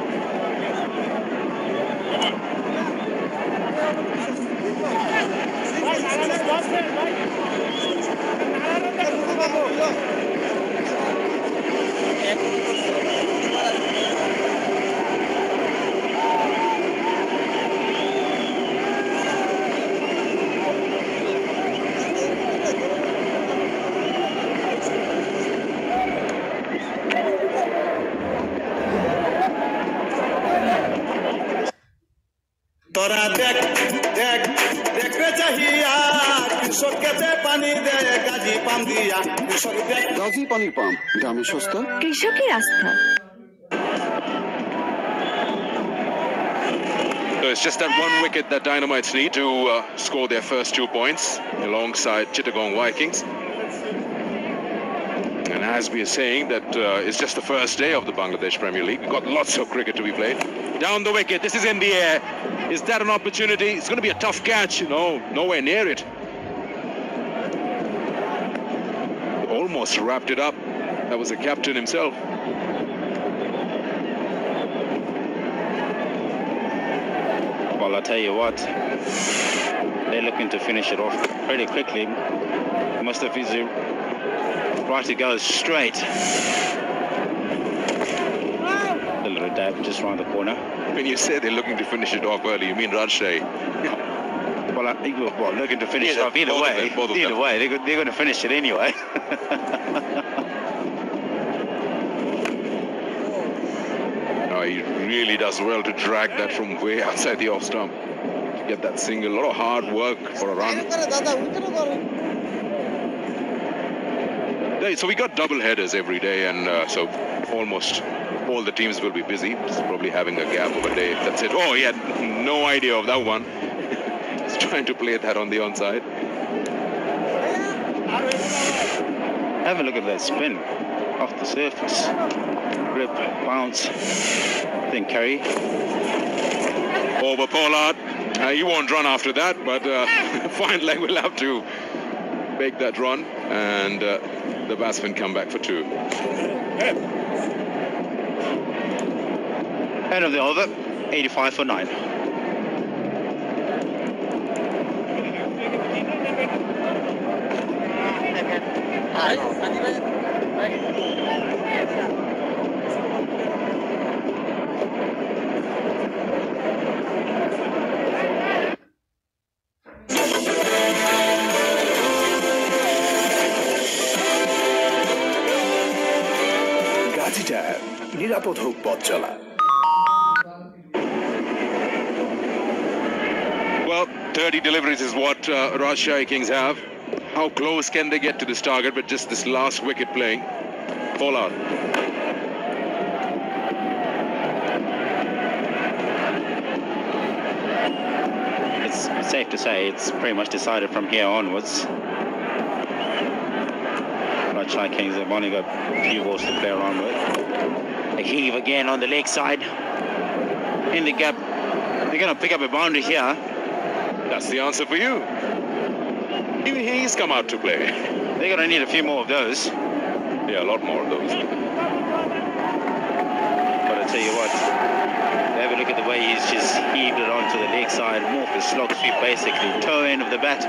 তোরা দেখ দেখ দেখতে চাহিয়া কৃষককে পানি দেয় Gazi pump দিয়া কৃষক দেখ। গাজী পানির পাম্প দামে সস্তা, কৃষকের আস্থা। So it's just that one wicket that Dynamites need to score their first 2 points alongside Chittagong Vikings. And as we are saying, that it's just the first day of the Bangladesh Premier League. We've got lots of cricket to be played. Down the wicket, this is in the air. Is that an opportunity? It's going to be a tough catch. No, nowhere near it. Almost wrapped it up. That was the captain himself. Well, I'll tell you what, they're looking to finish it off pretty quickly. Mustafizur right to go straight. A little dab just round the corner. When you say they're looking to finish it off early, you mean Rajshahi? Well, looking to finish it off either way. Either way, they're going to finish it anyway. No, he really does well to drag that from way outside the off stump to get that single. A lot of hard work for a run. So we got double headers every day, and so almost all the teams will be busy. Just probably having a gap of a day. That's it. Oh, he had no idea of that one. He's trying to play that on the onside. Have a look at that spin off the surface. Grip, bounce, then carry. Over Pollard. He won't run after that, but Fine Leg will have to make that run, and the batsmen come back for 2. End of the over, 85 for 9. নিরাপদ হোক পথ চলা। Well, 30 deliveries is what Rajshahi Kings have. How close can they get to this target? But just this last wicket playing. Pollard. It's safe to say it's pretty much decided from here onwards. Rajshahi Kings have only got a few balls to play around with. A heave again on the leg side. In the gap. They're going to pick up a boundary here. That's the answer for you. He's come out to play. They're going to need a few more of those. Yeah, a lot more of those. But I tell you what, they have a look at the way he's just heaved it onto the leg side, more for slog sweep basically, toe end of the bat,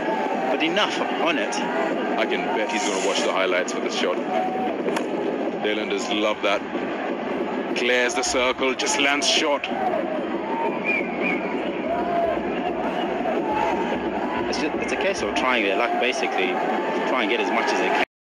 but enough on it. I can bet he's going to watch the highlights for this shot. Daylanders love that. Clears the circle, just lands short. It's a case of trying their luck basically, try and get as much as they can.